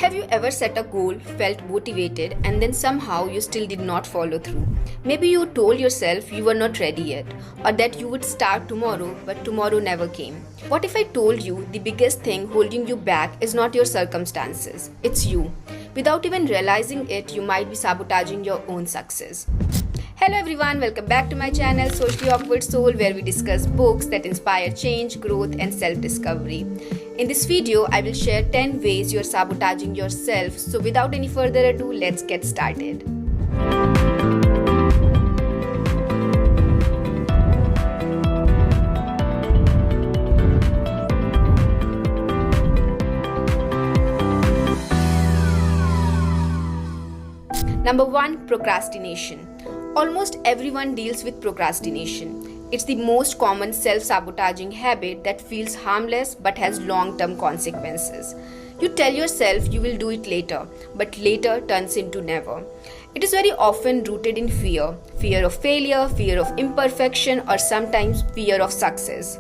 Have you ever set a goal, felt motivated, and then somehow you still did not follow through? Maybe you told yourself you were not ready yet, or that you would start tomorrow, but tomorrow never came. What if I told you the biggest thing holding you back is not your circumstances, it's you? Without even realizing it, you might be sabotaging your own success. Hello everyone, welcome back to my channel Socially Awkward Soul, where we discuss books that inspire change, growth and self-discovery. In this video, I will share 10 ways you're sabotaging yourself. So without any further ado, let's get started. Number 1, procrastination. Almost everyone deals with procrastination. It's the most common self-sabotaging habit that feels harmless but has long-term consequences. You tell yourself you will do it later, but later turns into never. It is very often rooted in fear. Fear of failure, fear of imperfection, or sometimes fear of success.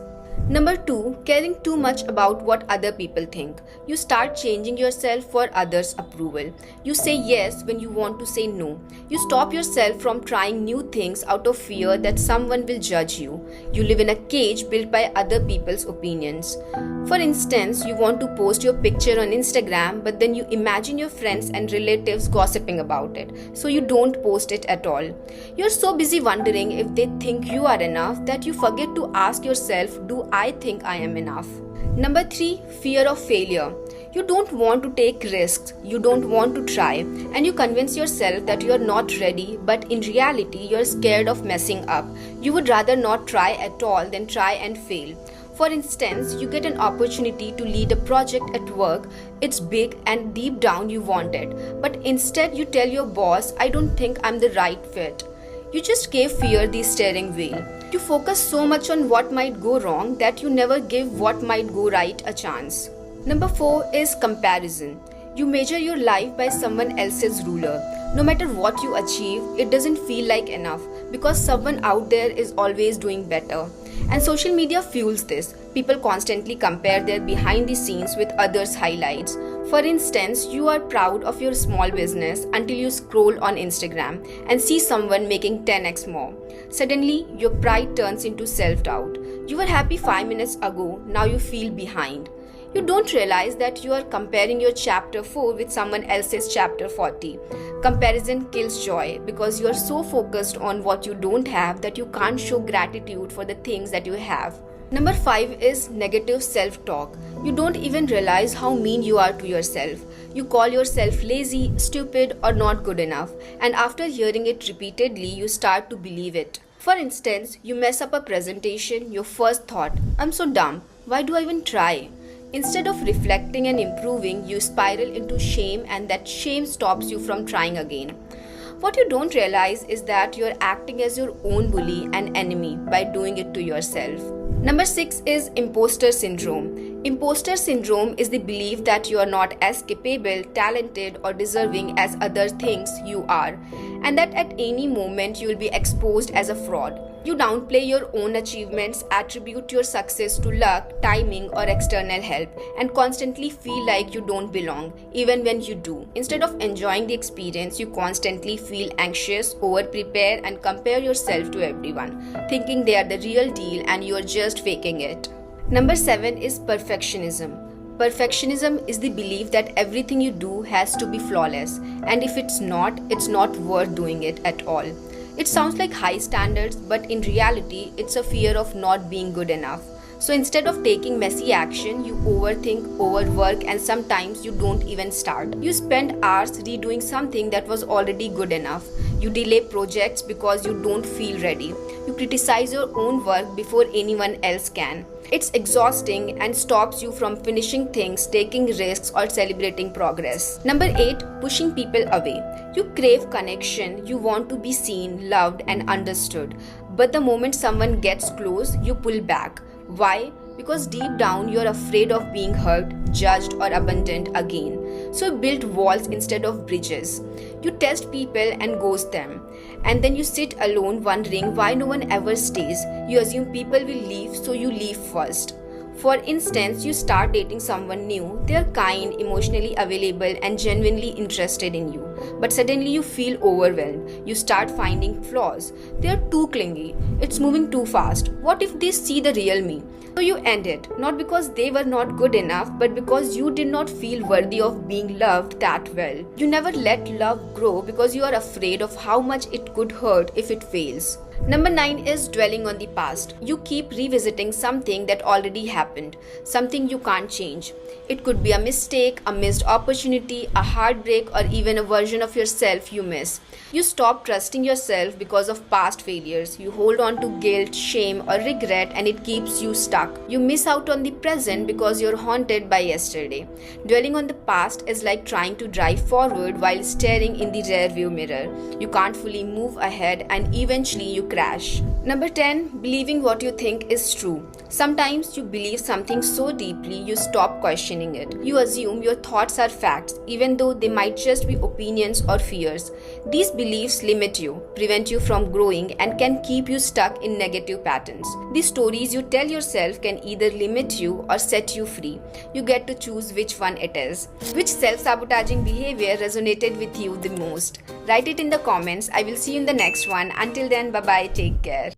Number 2, caring too much about what other people think. You start changing yourself for others' approval. You say yes when you want to say no. You stop yourself from trying new things out of fear that someone will judge you. You live in a cage built by other people's opinions. For instance, you want to post your picture on Instagram, but then you imagine your friends and relatives gossiping about it, so you don't post it at all. You're so busy wondering if they think you are enough that you forget to ask yourself, do I think I am enough? Number 3, fear of failure. You don't want to take risks, you don't want to try, and you convince yourself that you are not ready, but in reality, you're scared of messing up. You would rather not try at all than try and fail. For instance, you get an opportunity to lead a project at work. It's big and deep down you want it, but instead you tell your boss, I don't think I'm the right fit. You just gave fear the steering wheel. You focus so much on what might go wrong that you never give what might go right a chance. Number 4 is comparison. You measure your life by someone else's ruler. No matter what you achieve, it doesn't feel like enough because someone out there is always doing better. And social media fuels this. People constantly compare their behind the scenes with others' highlights. For instance, you are proud of your small business until you scroll on Instagram and see someone making 10x more. Suddenly, your pride turns into self-doubt. You were happy 5 minutes ago, now you feel behind. You don't realize that you are comparing your chapter 4 with someone else's chapter 40. Comparison kills joy because you are so focused on what you don't have that you can't show gratitude for the things that you have. Number 5 is negative self-talk. You don't even realize how mean you are to yourself. You call yourself lazy, stupid, or not good enough, and after hearing it repeatedly, you start to believe it. For instance, you mess up a presentation, your first thought, I'm so dumb, why do I even try? Instead of reflecting and improving, you spiral into shame, and that shame stops you from trying again. What you don't realize is that you're acting as your own bully and enemy by doing it to yourself. Number 6 is imposter syndrome. Imposter syndrome is the belief that you are not as capable, talented, or deserving as others think you are, and that at any moment you will be exposed as a fraud. You downplay your own achievements, attribute your success to luck, timing, or external help, and constantly feel like you don't belong, even when you do. Instead of enjoying the experience, you constantly feel anxious, over-prepare, and compare yourself to everyone, thinking they are the real deal and you are just faking it. Number 7 is perfectionism. Perfectionism is the belief that everything you do has to be flawless, and if it's not worth doing it at all. It sounds like high standards, but in reality, it's a fear of not being good enough. So instead of taking messy action, you overthink, overwork, and sometimes you don't even start. You spend hours redoing something that was already good enough. You delay projects because you don't feel ready. You criticize your own work before anyone else can. It's exhausting and stops you from finishing things, taking risks, or celebrating progress. Number 8, pushing people away. You crave connection, you want to be seen, loved, and understood. But the moment someone gets close, you pull back. Why? Because deep down you're afraid of being hurt, judged, or abandoned again. So you build walls instead of bridges. You test people and ghost them. And then you sit alone wondering why no one ever stays. You assume people will leave, so you leave first. For instance, you start dating someone new, they are kind, emotionally available, and genuinely interested in you. But suddenly you feel overwhelmed. You start finding flaws. They are too clingy. It's moving too fast. What if they see the real me? So you end it, not because they were not good enough, but because you did not feel worthy of being loved that well. You never let love grow because you are afraid of how much it could hurt if it fails. Number 9 is dwelling on the past. You keep revisiting something that already happened, something you can't change. It could be a mistake, a missed opportunity, a heartbreak, or even a version of yourself you miss. You stop trusting yourself because of past failures. You hold on to guilt, shame, or regret, and it keeps you stuck. You miss out on the present because you're haunted by yesterday. Dwelling on the past is like trying to drive forward while staring in the rearview mirror. You can't fully move ahead, and eventually you crash. Number 10, believing what you think is true. Sometimes you believe something so deeply you stop questioning it. You assume your thoughts are facts, even though they might just be opinions or fears. These beliefs limit you, prevent you from growing, and can keep you stuck in negative patterns. These stories you tell yourself can either limit you or set you free. You get to choose which one it is. Which self-sabotaging behavior resonated with you the most? Write it in the comments. I will see you in the next one. Until then, bye bye. Take care.